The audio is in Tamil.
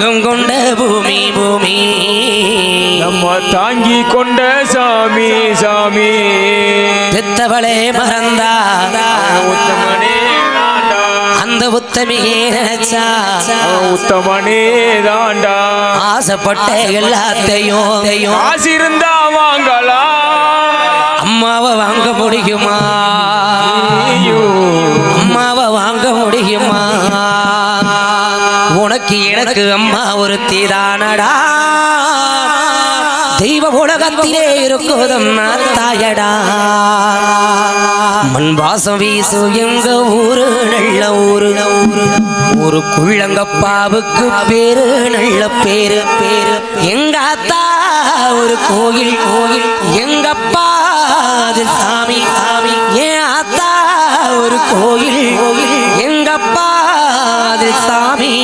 தங்கம் கொண்ட பூமி பூமி நம்ம தாங்கி கொண்ட சாமி சாமி பெத்தவளே மறந்தா உத்தமனே அந்த உத்தமியே நினைச்சா உத்தமனே தாண்டா ஆசைப்பட்ட எல்லாத்தையும் காசு இருந்தா வாங்கலா அம்மாவை வாங்க முடியுமா அம்மாவை வாங்க முடியுமா உனக்கு எனக்கு அம்மா ஒரு தீதானடா தெய்வ உலகத்திலே இருக்குதும் தாயடா மண் வாசம் வீசு எங்க ஊரு நல்ல ஊரு ஒரு குள்ளங்கப்பாவுக்கு பேரு நல்ல பேரு பேரு எங்க அத்தா ஒரு கோயில் கோயில் எங்கப்பா அது சாமி சாமி ஏன் அத்தா ஒரு கோயில் கோயில் எங்கப்பா அது சாமி